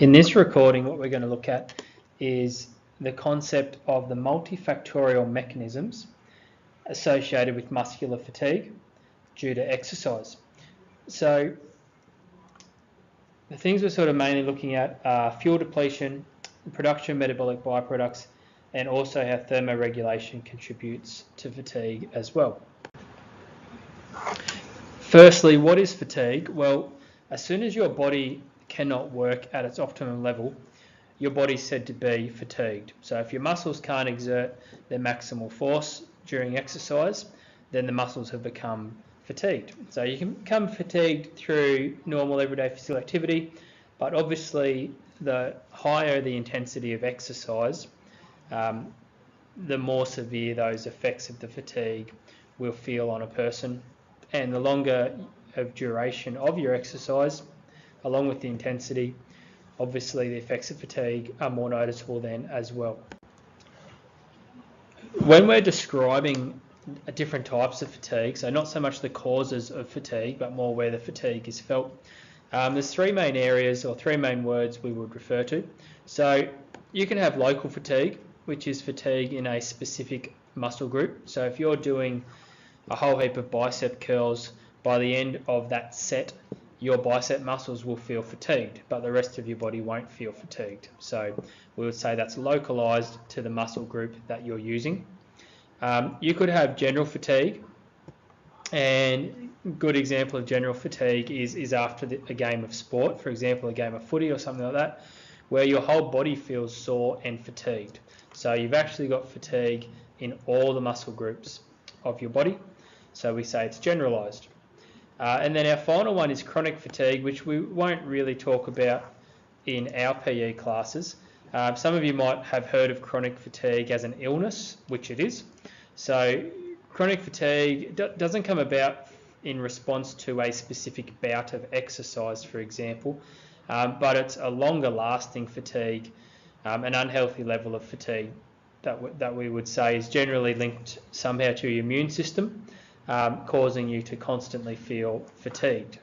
In this recording, what we're going to look at is the concept of the multifactorial mechanisms associated with muscular fatigue due to exercise. So the things we're sort of mainly looking at are fuel depletion, production of metabolic byproducts, and also how thermoregulation contributes to fatigue as well. Firstly, what is fatigue? Well, as soon as your body cannot work at its optimum level, your body's said to be fatigued. So if your muscles can't exert their maximal force during exercise, then the muscles have become fatigued. So you can become fatigued through normal everyday physical activity, but obviously the higher the intensity of exercise, the more severe those effects of the fatigue will feel on a person, and the longer of duration of your exercise, along with the intensity, obviously the effects of fatigue are more noticeable then as well. When we're describing different types of fatigue, so not so much the causes of fatigue, but more where the fatigue is felt, there's three main areas or three main words we would refer to. So you can have local fatigue, which is fatigue in a specific muscle group. So if you're doing a whole heap of bicep curls, by the end of that set, your bicep muscles will feel fatigued, but the rest of your body won't feel fatigued. So we would say that's localized to the muscle group that you're using. You could have general fatigue, and a good example of general fatigue is after a game of sport, for example, a game of footy or something like that, where your whole body feels sore and fatigued. So you've actually got fatigue in all the muscle groups of your body. So we say it's generalized. And then our final one is chronic fatigue, which we won't really talk about in our PE classes. Some of you might have heard of chronic fatigue as an illness, which it is. So chronic fatigue doesn't come about in response to a specific bout of exercise, for example, but it's a longer lasting fatigue, an unhealthy level of fatigue that we would say is generally linked somehow to your immune system, causing you to constantly feel fatigued.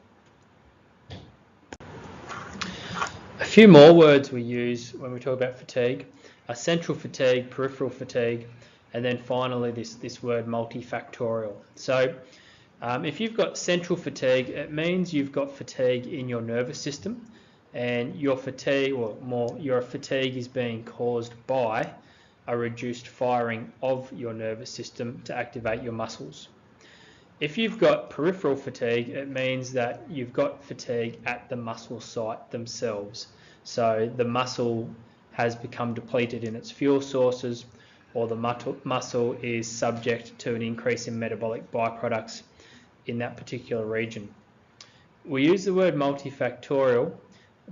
A few more words we use when we talk about fatigue are central fatigue, peripheral fatigue, and then finally this word multifactorial. So if you've got central fatigue, it means you've got fatigue in your nervous system, and your fatigue, or more, your fatigue is being caused by a reduced firing of your nervous system to activate your muscles. If you've got peripheral fatigue, it means that you've got fatigue at the muscle site themselves. So the muscle has become depleted in its fuel sources, or the muscle is subject to an increase in metabolic byproducts in that particular region. We use the word multifactorial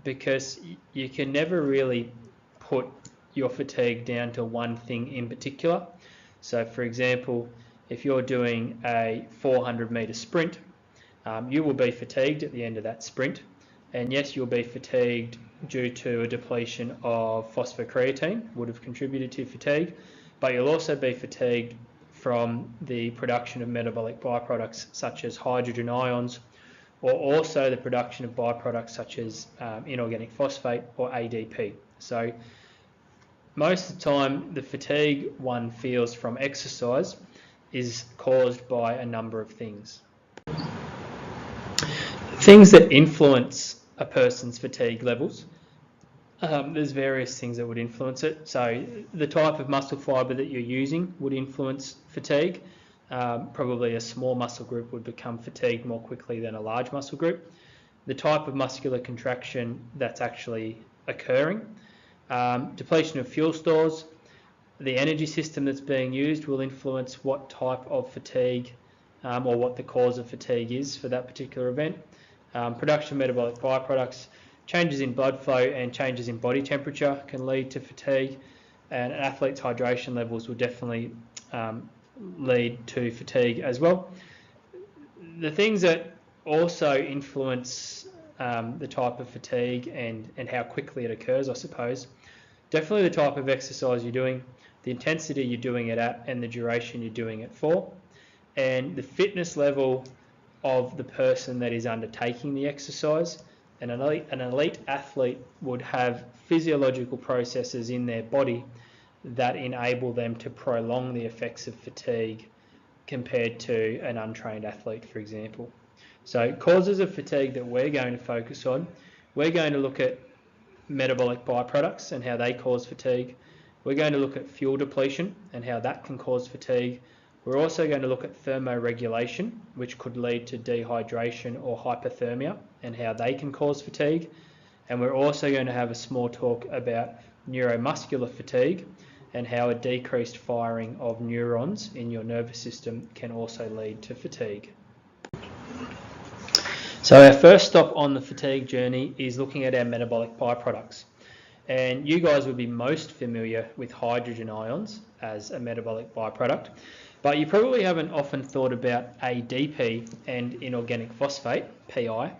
because you can never really put your fatigue down to one thing in particular. So for example, if you're doing a 400 metre sprint, you will be fatigued at the end of that sprint. And yes, you'll be fatigued due to a depletion of phosphocreatine, would have contributed to fatigue, but you'll also be fatigued from the production of metabolic byproducts such as hydrogen ions, or also the production of byproducts such as inorganic phosphate or ADP. So most of the time, the fatigue one feels from exercise is caused by a number of things. Things that influence a person's fatigue levels. There's various things that would influence it. So the type of muscle fibre that you're using would influence fatigue. Probably a small muscle group would become fatigued more quickly than a large muscle group. The type of muscular contraction that's actually occurring. Depletion of fuel stores. The energy system that's being used will influence what type of fatigue or what the cause of fatigue is for that particular event. Production of metabolic byproducts, changes in blood flow and changes in body temperature can lead to fatigue, and an athlete's hydration levels will definitely lead to fatigue as well. The things that also influence the type of fatigue and how quickly it occurs, I suppose, definitely the type of exercise you're doing, the intensity you're doing it at, and the duration you're doing it for, and the fitness level of the person that is undertaking the exercise An elite athlete would have physiological processes in their body that enable them to prolong the effects of fatigue compared to an untrained athlete, for example. So causes of fatigue that we're going to focus on, we're going to look at metabolic byproducts and how they cause fatigue. We're going to look at fuel depletion and how that can cause fatigue. We're also going to look at thermoregulation, which could lead to dehydration or hypothermia, and how they can cause fatigue. And we're also going to have a small talk about neuromuscular fatigue and how a decreased firing of neurons in your nervous system can also lead to fatigue. So our first stop on the fatigue journey is looking at our metabolic byproducts. And you guys would be most familiar with hydrogen ions as a metabolic byproduct, but you probably haven't often thought about ADP and inorganic phosphate, PI,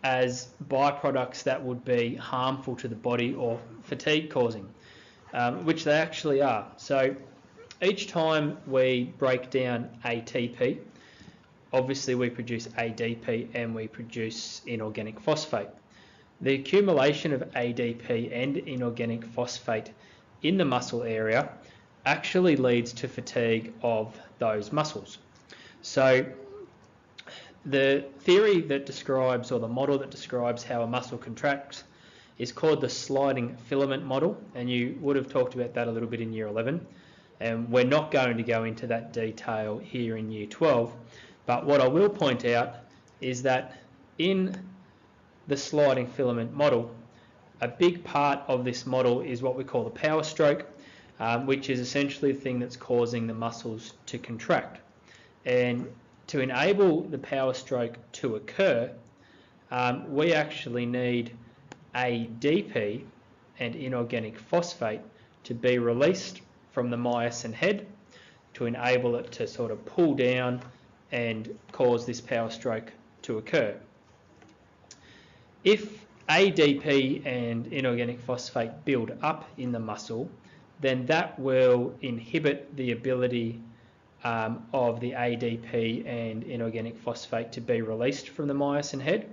as byproducts that would be harmful to the body or fatigue causing, which they actually are. So each time we break down ATP, obviously we produce ADP and we produce inorganic phosphate. The accumulation of ADP and inorganic phosphate in the muscle area actually leads to fatigue of those muscles. So the theory that describes, or the model that describes how a muscle contracts, is called the sliding filament model, and you would have talked about that a little bit in year 11, and we're not going to go into that detail here in year 12, but what I will point out is that in the sliding filament model, a big part of this model is what we call the power stroke, which is essentially the thing that's causing the muscles to contract. And to enable the power stroke to occur, we actually need ADP and inorganic phosphate to be released from the myosin head to enable it to sort of pull down and cause this power stroke to occur. If ADP and inorganic phosphate build up in the muscle, then that will inhibit the ability of the ADP and inorganic phosphate to be released from the myosin head,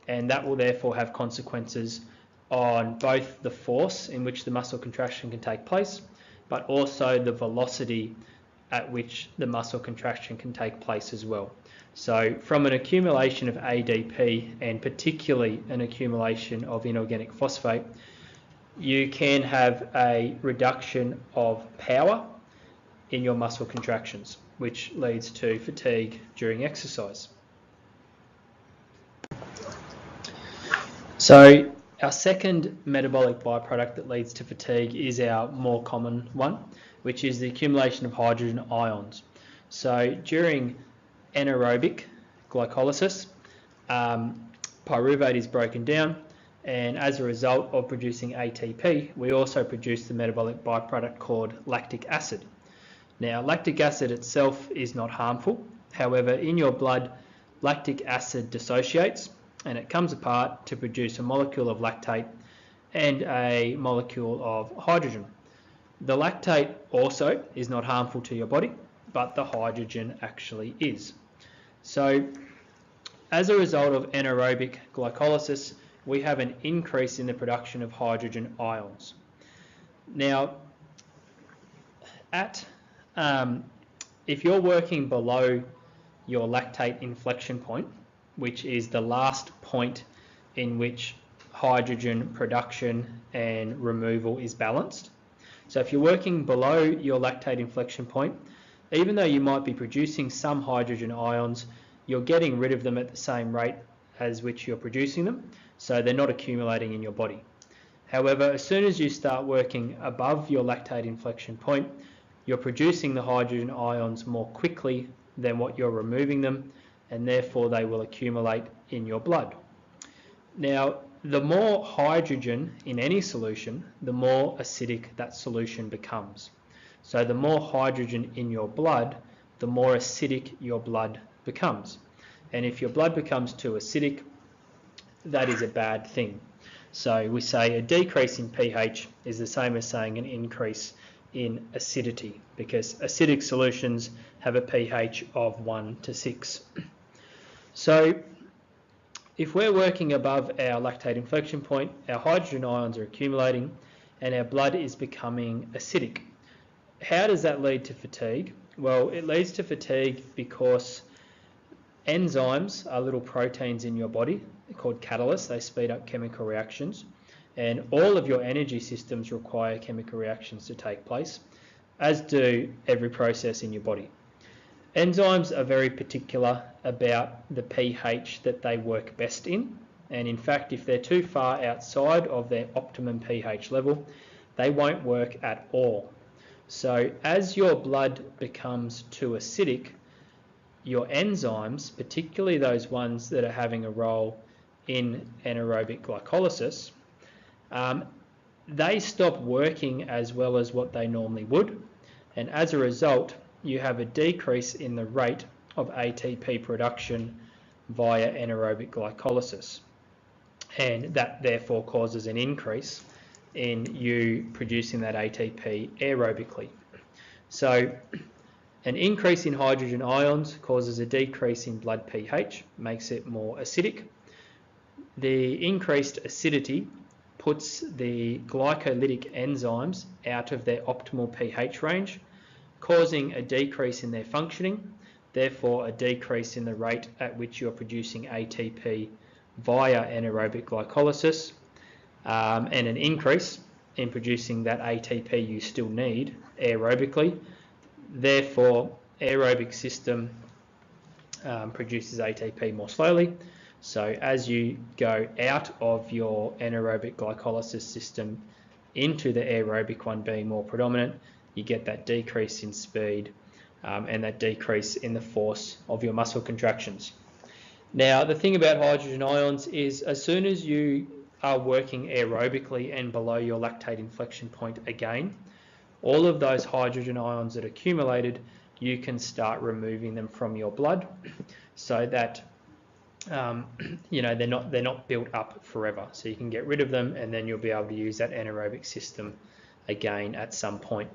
and that will therefore have consequences on both the force in which the muscle contraction can take place, but also the velocity at which the muscle contraction can take place as well. So from an accumulation of ADP, and particularly an accumulation of inorganic phosphate, you can have a reduction of power in your muscle contractions, which leads to fatigue during exercise. So our second metabolic byproduct that leads to fatigue is our more common one, which is the accumulation of hydrogen ions. So during anaerobic glycolysis, pyruvate is broken down, and as a result of producing ATP, we also produce the metabolic byproduct called lactic acid. Now, lactic acid itself is not harmful. However, in your blood, lactic acid dissociates and it comes apart to produce a molecule of lactate and a molecule of hydrogen. The lactate also is not harmful to your body, but the hydrogen actually is. So, as a result of anaerobic glycolysis, we have an increase in the production of hydrogen ions. Now, if you're working below your lactate inflection point, which is the last point in which hydrogen production and removal is balanced. So if you're working below your lactate inflection point, even though you might be producing some hydrogen ions, you're getting rid of them at the same rate as which you're producing them, so they're not accumulating in your body. However, as soon as you start working above your lactate inflection point, you're producing the hydrogen ions more quickly than what you're removing them, and therefore they will accumulate in your blood. Now, the more hydrogen in any solution, the more acidic that solution becomes. So the more hydrogen in your blood, the more acidic your blood becomes. And if your blood becomes too acidic, that is a bad thing. So we say a decrease in pH is the same as saying an increase in acidity, because acidic solutions have a pH of 1 to 6. So if we're working above our lactate inflection point, our hydrogen ions are accumulating and our blood is becoming acidic. How does that lead to fatigue? Well, it leads to fatigue because enzymes are little proteins in your body. They're called catalysts. They speed up chemical reactions. And all of your energy systems require chemical reactions to take place, as do every process in your body. Enzymes are very particular about the pH that they work best in. And in fact, if they're too far outside of their optimum pH level, they won't work at all. So as your blood becomes too acidic, your enzymes, particularly those ones that are having a role in anaerobic glycolysis, they stop working as well as what they normally would, and as a result you have a decrease in the rate of ATP production via anaerobic glycolysis, and that therefore causes an increase in you producing that ATP aerobically. So an increase in hydrogen ions causes a decrease in blood pH, makes it more acidic. The increased acidity puts the glycolytic enzymes out of their optimal pH range, causing a decrease in their functioning, therefore a decrease in the rate at which you're producing ATP via anaerobic glycolysis, and an increase in producing that ATP you still need aerobically. Therefore, aerobic system produces ATP more slowly. So as you go out of your anaerobic glycolysis system into the aerobic one being more predominant, you get that decrease in speed and that decrease in the force of your muscle contractions. Now, the thing about hydrogen ions is as soon as you are working aerobically and below your lactate inflection point again, all of those hydrogen ions that accumulated, you can start removing them from your blood so that they're not built up forever. So you can get rid of them and then you'll be able to use that anaerobic system again at some point.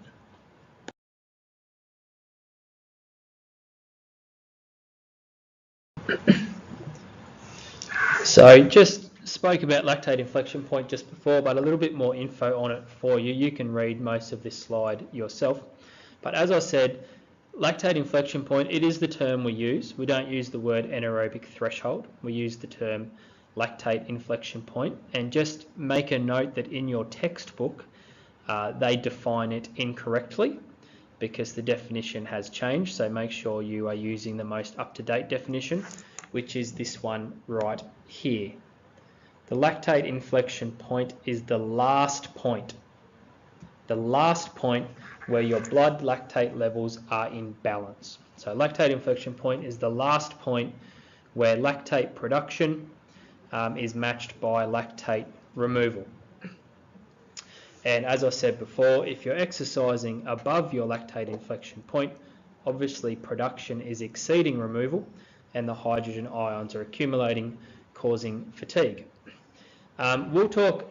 So just spoke about lactate inflection point just before, but a little bit more info on it for you. You can read most of this slide yourself. But as I said, lactate inflection point, it is the term we use. We don't use the word anaerobic threshold. We use the term lactate inflection point. And just make a note that in your textbook, they define it incorrectly because the definition has changed. So make sure you are using the most up-to-date definition, which is this one right here. The lactate inflection point is the last point where your blood lactate levels are in balance. So lactate inflection point is the last point where lactate production is matched by lactate removal. And as I said before, if you're exercising above your lactate inflection point, obviously production is exceeding removal and the hydrogen ions are accumulating, causing fatigue. We'll talk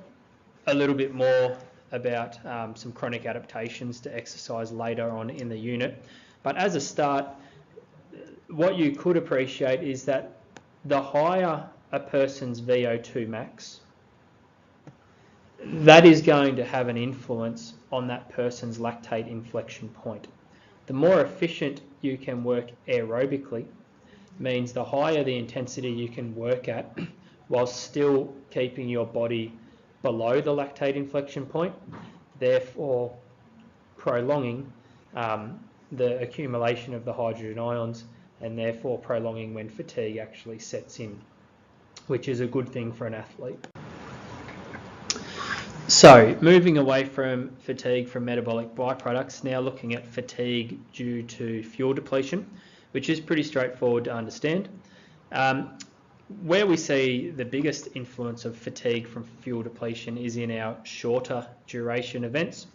a little bit more about some chronic adaptations to exercise later on in the unit. But as a start, what you could appreciate is that the higher a person's VO2 max, that is going to have an influence on that person's lactate inflection point. The more efficient you can work aerobically means the higher the intensity you can work at while still keeping your body below the lactate inflection point, therefore prolonging the accumulation of the hydrogen ions and therefore prolonging when fatigue actually sets in, which is a good thing for an athlete. So moving away from fatigue from metabolic byproducts, now looking at fatigue due to fuel depletion, which is pretty straightforward to understand. Where we see the biggest influence of fatigue from fuel depletion is in our shorter duration events.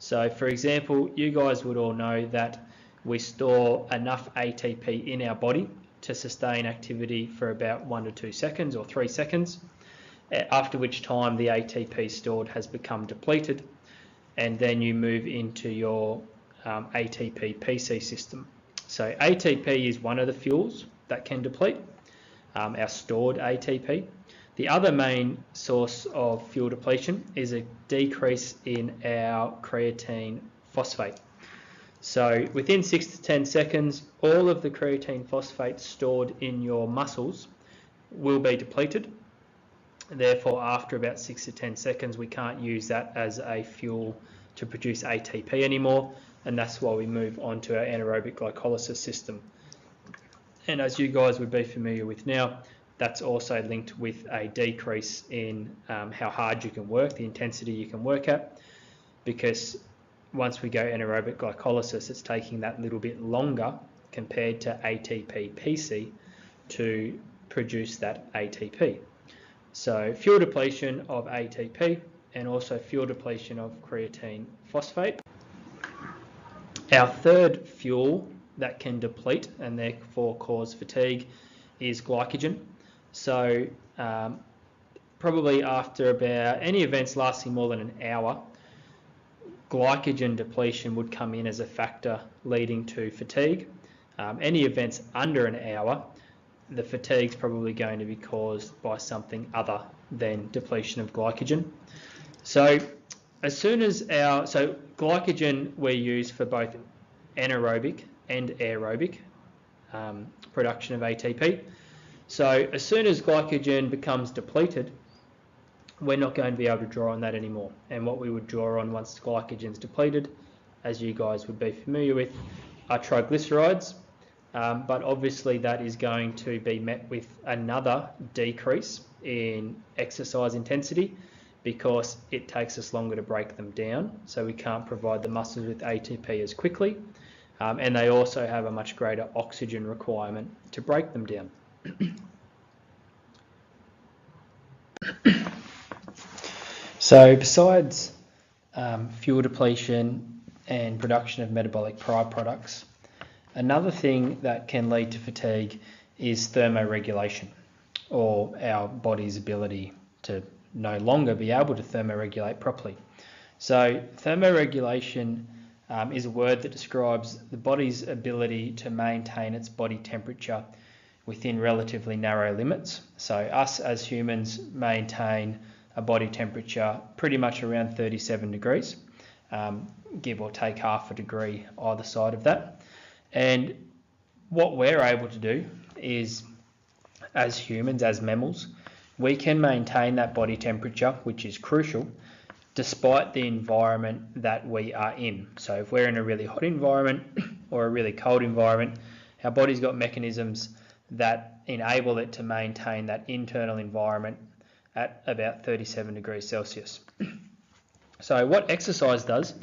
So for example, you guys would all know that we store enough ATP in our body to sustain activity for about 1 to 2 seconds or 3 seconds, after which time the ATP stored has become depleted, and then you move into your ATP PC system. So ATP is one of the fuels that can deplete. our stored ATP. The other main source of fuel depletion is a decrease in our creatine phosphate. So within 6 to 10 seconds, all of the creatine phosphate stored in your muscles will be depleted. Therefore, after about 6 to 10 seconds, we can't use that as a fuel to produce ATP anymore, and that's why we move on to our anaerobic glycolysis system. And as you guys would be familiar with now, that's also linked with a decrease in how hard you can work, the intensity you can work at, because once we go anaerobic glycolysis, it's taking that little bit longer compared to ATP-PC to produce that ATP. So fuel depletion of ATP and also fuel depletion of creatine phosphate. Our third fuel that can deplete and therefore cause fatigue is glycogen. So probably after about any events lasting more than an hour, glycogen depletion would come in as a factor leading to fatigue. Any events under an hour, the fatigue is probably going to be caused by something other than depletion of glycogen. So as soon as glycogen we use for both anaerobic and aerobic production of ATP. So as soon as glycogen becomes depleted, we're not going to be able to draw on that anymore. And what we would draw on once glycogen is depleted, as you guys would be familiar with, are triglycerides. But obviously that is going to be met with another decrease in exercise intensity because it takes us longer to break them down. So we can't provide the muscles with ATP as quickly. And they also have a much greater oxygen requirement to break them down. So besides fuel depletion and production of metabolic byproducts, another thing that can lead to fatigue is thermoregulation, or our body's ability to no longer be able to thermoregulate properly. So thermoregulation is a word that describes the body's ability to maintain its body temperature within relatively narrow limits. So us as humans maintain a body temperature pretty much around 37 degrees, give or take half a degree either side of that. And what we're able to do is, as humans, as mammals, we can maintain that body temperature, which is crucial, despite the environment that we are in. So if we're in a really hot environment or a really cold environment, our body's got mechanisms that enable it to maintain that internal environment at about 37 degrees Celsius. So what exercise does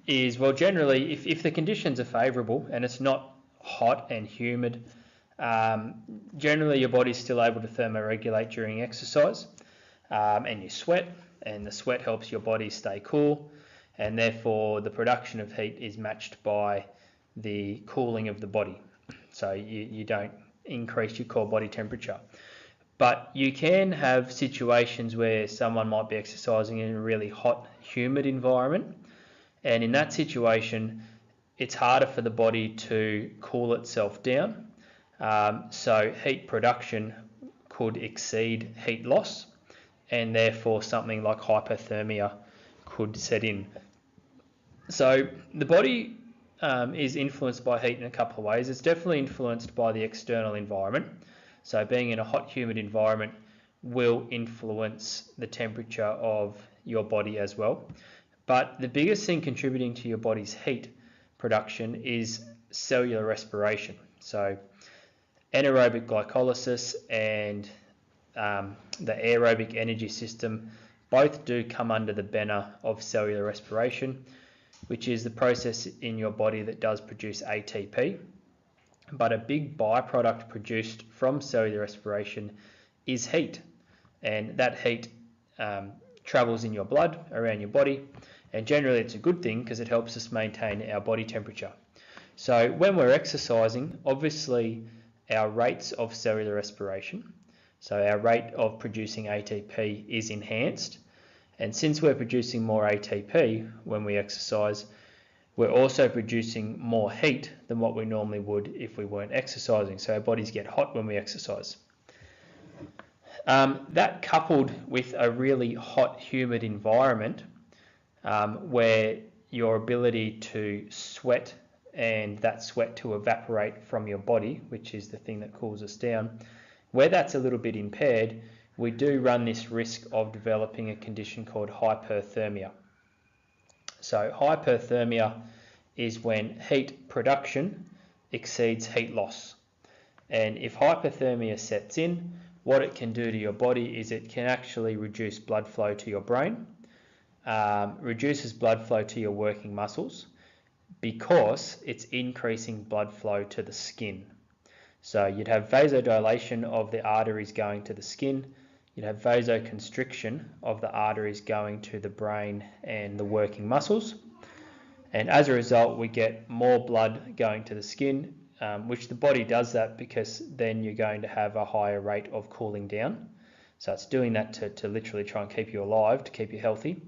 is, well, generally, if the conditions are favourable and it's not hot and humid, generally your body's still able to thermoregulate during exercise, and you sweat, and the sweat helps your body stay cool, and therefore the production of heat is matched by the cooling of the body. So you don't increase your core body temperature. But you can have situations where someone might be exercising in a really hot, humid environment, and in that situation, it's harder for the body to cool itself down. So heat production could exceed heat loss, and therefore something like hypothermia could set in. So the body is influenced by heat in a couple of ways. It's definitely influenced by the external environment. So being in a hot, humid environment will influence the temperature of your body as well. But the biggest thing contributing to your body's heat production is cellular respiration. So anaerobic glycolysis and the aerobic energy system both do come under the banner of cellular respiration, which is the process in your body that does produce ATP. But a big byproduct produced from cellular respiration is heat, and that heat travels in your blood around your body, and generally it's a good thing because it helps us maintain our body temperature. So when we're exercising, obviously our rates of cellular respiration, so our rate of producing ATP is enhanced, and since we're producing more ATP when we exercise, we're also producing more heat than what we normally would if we weren't exercising. So our bodies get hot when we exercise. That coupled with a really hot, humid environment where your ability to sweat and that sweat to evaporate from your body, which is the thing that cools us down, where that's a little bit impaired, we do run this risk of developing a condition called hyperthermia. So hyperthermia is when heat production exceeds heat loss. And if hyperthermia sets in, what it can do to your body is it can actually reduce blood flow to your brain, reduces blood flow to your working muscles, because it's increasing blood flow to the skin. So you'd have vasodilation of the arteries going to the skin, you'd have vasoconstriction of the arteries going to the brain and the working muscles. And as a result, we get more blood going to the skin, which the body does that because then you're going to have a higher rate of cooling down. So it's doing that to literally try and keep you alive, to keep you healthy.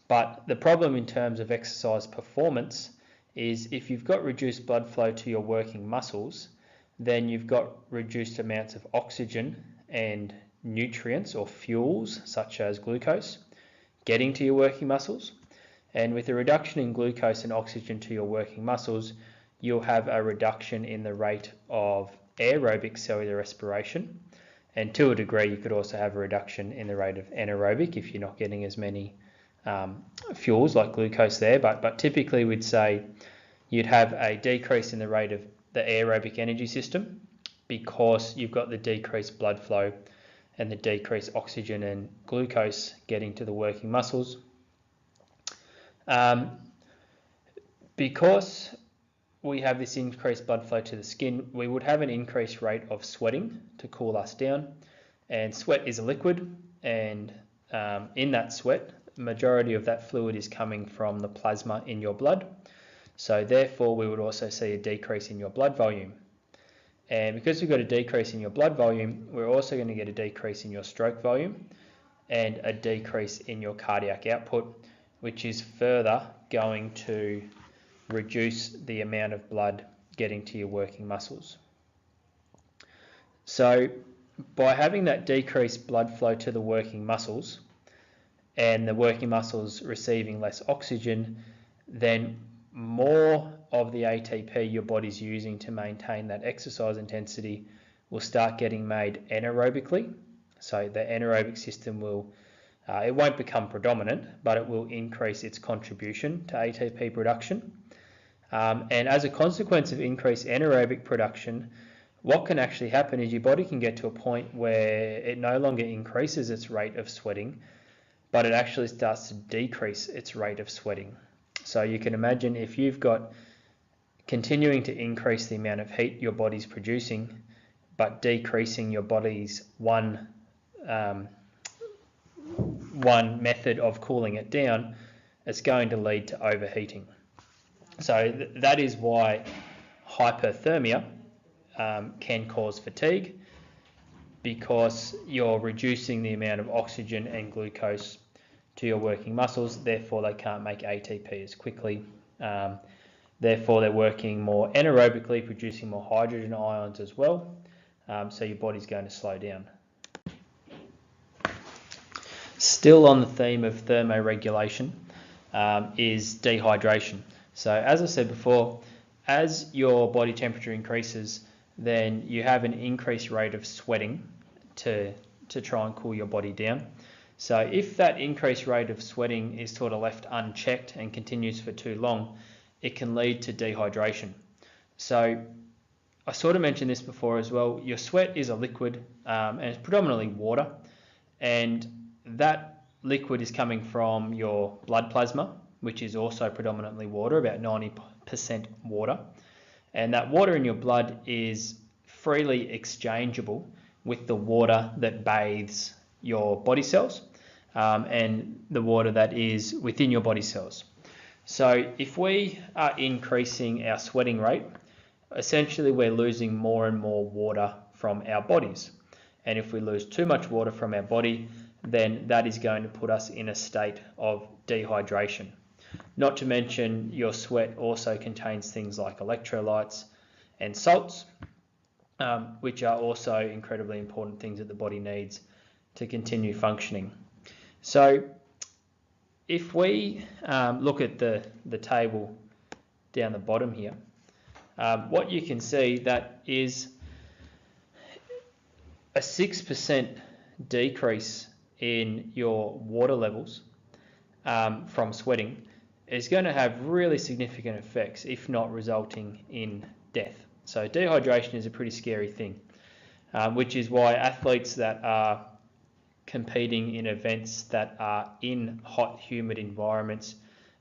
But the problem in terms of exercise performance is if you've got reduced blood flow to your working muscles, then you've got reduced amounts of oxygen and nutrients or fuels such as glucose getting to your working muscles. And with a reduction in glucose and oxygen to your working muscles, you'll have a reduction in the rate of aerobic cellular respiration. And to a degree, you could also have a reduction in the rate of anaerobic if you're not getting as many fuels like glucose there. But typically we'd say you'd have a decrease in the rate of the aerobic energy system because you've got the decreased blood flow and the decreased oxygen and glucose getting to the working muscles. Because we have this increased blood flow to the skin, we would have an increased rate of sweating to cool us down. And sweat is a liquid, and in that sweat, the majority of that fluid is coming from the plasma in your blood. So therefore, we would also see a decrease in your blood volume. And because we've got a decrease in your blood volume, we're also going to get a decrease in your stroke volume and a decrease in your cardiac output, which is further going to reduce the amount of blood getting to your working muscles. So by having that decreased blood flow to the working muscles and the working muscles receiving less oxygen, then more of the ATP your body's using to maintain that exercise intensity will start getting made anaerobically. So the anaerobic system will, it won't become predominant, but it will increase its contribution to ATP production. And as a consequence of increased anaerobic production, what can actually happen is your body can get to a point where it no longer increases its rate of sweating, but it actually starts to decrease its rate of sweating. So you can imagine if you've got continuing to increase the amount of heat your body's producing, but decreasing your body's one method of cooling it down, it's going to lead to overheating. So that is why hyperthermia can cause fatigue, because you're reducing the amount of oxygen and glucose to your working muscles, therefore they can't make ATP as quickly. Therefore they're working more anaerobically, producing more hydrogen ions as well, so your body's going to slow down. Still on the theme of thermoregulation is dehydration. So as I said before, as your body temperature increases, then you have an increased rate of sweating to try and cool your body down. So if that increased rate of sweating is sort of left unchecked and continues for too long, it can lead to dehydration. So I sort of mentioned this before as well, your sweat is a liquid and it's predominantly water, and that liquid is coming from your blood plasma, which is also predominantly water, about 90% water. And that water in your blood is freely exchangeable with the water that bathes your body cells and the water that is within your body cells. So if we are increasing our sweating rate, essentially we're losing more and more water from our bodies. And if we lose too much water from our body, then that is going to put us in a state of dehydration. Not to mention your sweat also contains things like electrolytes and salts, which are also incredibly important things that the body needs to continue functioning. So if we look at the table down the bottom here, what you can see that is a 6% decrease in your water levels from sweating is going to have really significant effects, if not resulting in death. So dehydration is a pretty scary thing, which is why athletes that are competing in events that are in hot, humid environments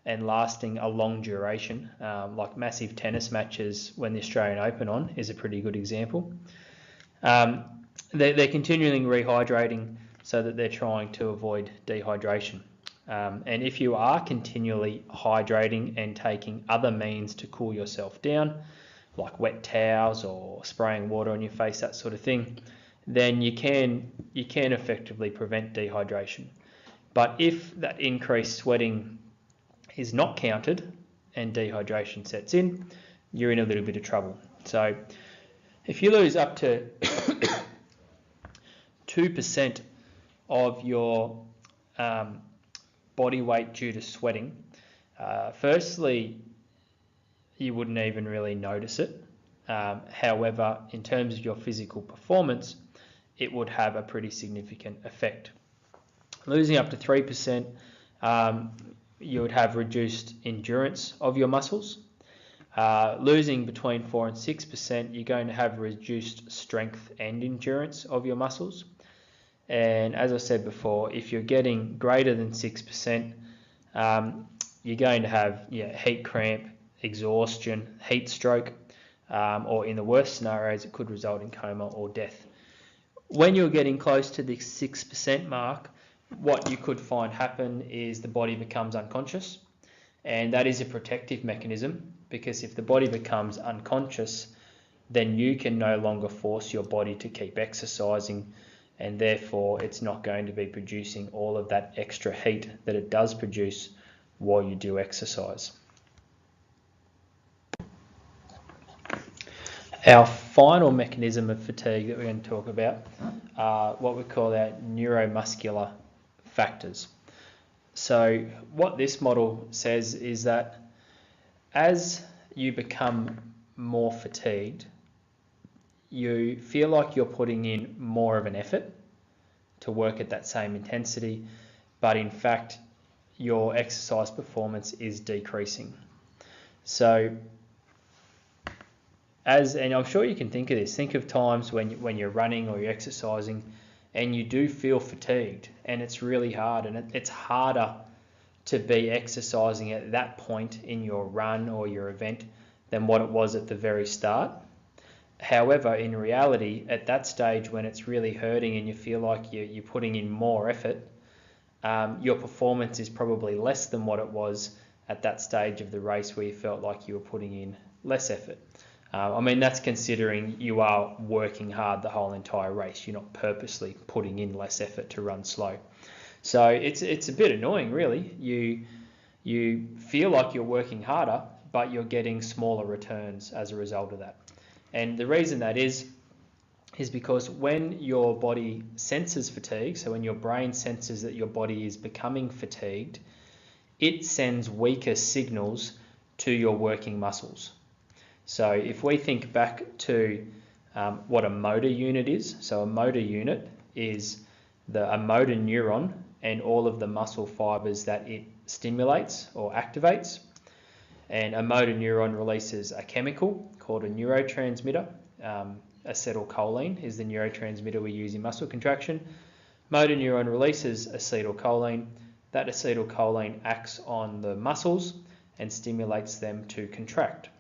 and lasting a long duration, like massive tennis matches when the Australian Open on is a pretty good example. They're continually rehydrating so that they're trying to avoid dehydration. And if you are continually hydrating and taking other means to cool yourself down, like wet towels or spraying water on your face, that sort of thing, then you can effectively prevent dehydration. But if that increased sweating is not counted and dehydration sets in, you're in a little bit of trouble. So if you lose up to 2% of your body weight due to sweating, firstly, you wouldn't even really notice it. However, in terms of your physical performance, it would have a pretty significant effect. Losing up to 3%, you would have reduced endurance of your muscles. Losing between 4 and 6%, you're going to have reduced strength and endurance of your muscles. And as I said before, if you're getting greater than 6%, you're going to have heat cramp, exhaustion, heat stroke, or in the worst scenarios, it could result in coma or death. When you're getting close to the 6% mark, what you could find happen is the body becomes unconscious, and that is a protective mechanism, because if the body becomes unconscious, then you can no longer force your body to keep exercising, and therefore it's not going to be producing all of that extra heat that it does produce while you do exercise. Our final mechanism of fatigue that we're going to talk about are what we call our neuromuscular factors. So what this model says is that as you become more fatigued, you feel like you're putting in more of an effort to work at that same intensity, but in fact your exercise performance is decreasing. So and I'm sure you can think of this, think of times when you're running or you're exercising and you do feel fatigued and it's really hard, and it's harder to be exercising at that point in your run or your event than what it was at the very start. However, in reality, at that stage when it's really hurting and you feel like you're putting in more effort, your performance is probably less than what it was at that stage of the race where you felt like you were putting in less effort. I mean, that's considering you are working hard the whole entire race. You're not purposely putting in less effort to run slow. So it's a bit annoying, really. You feel like you're working harder, but you're getting smaller returns as a result of that. And the reason that is because when your body senses fatigue, so when your brain senses that your body is becoming fatigued, it sends weaker signals to your working muscles. So if we think back to what a motor unit is, so a motor unit is a motor neuron and all of the muscle fibers that it stimulates or activates. And a motor neuron releases a chemical called a neurotransmitter. Acetylcholine is the neurotransmitter we use in muscle contraction. Motor neuron releases acetylcholine. That acetylcholine acts on the muscles and stimulates them to contract.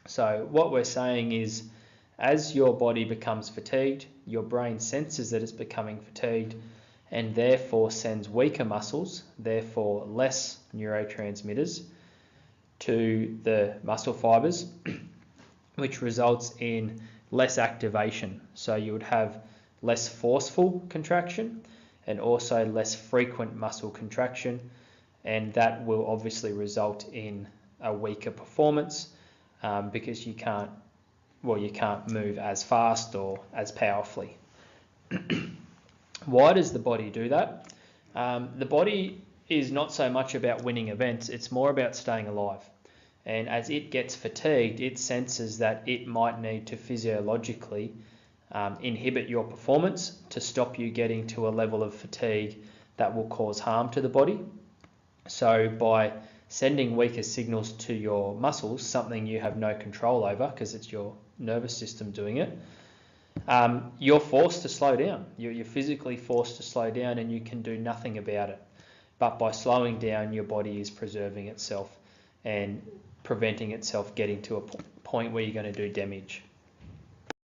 So what we're saying is, as your body becomes fatigued, your brain senses that it's becoming fatigued and therefore sends weaker muscles, therefore less neurotransmitters to the muscle fibers, which results in less activation. So you would have less forceful contraction and also less frequent muscle contraction. and that will obviously result in a weaker performance because you can't move as fast or as powerfully. Why does the body do that? The body is not so much about winning events, it's more about staying alive. And as it gets fatigued, it senses that it might need to physiologically inhibit your performance to stop you getting to a level of fatigue that will cause harm to the body. So by sending weaker signals to your muscles, something you have no control over because it's your nervous system doing it, you're forced to slow down. You're physically forced to slow down, and you can do nothing about it. But by slowing down, your body is preserving itself and preventing itself getting to a point where you're going to do damage.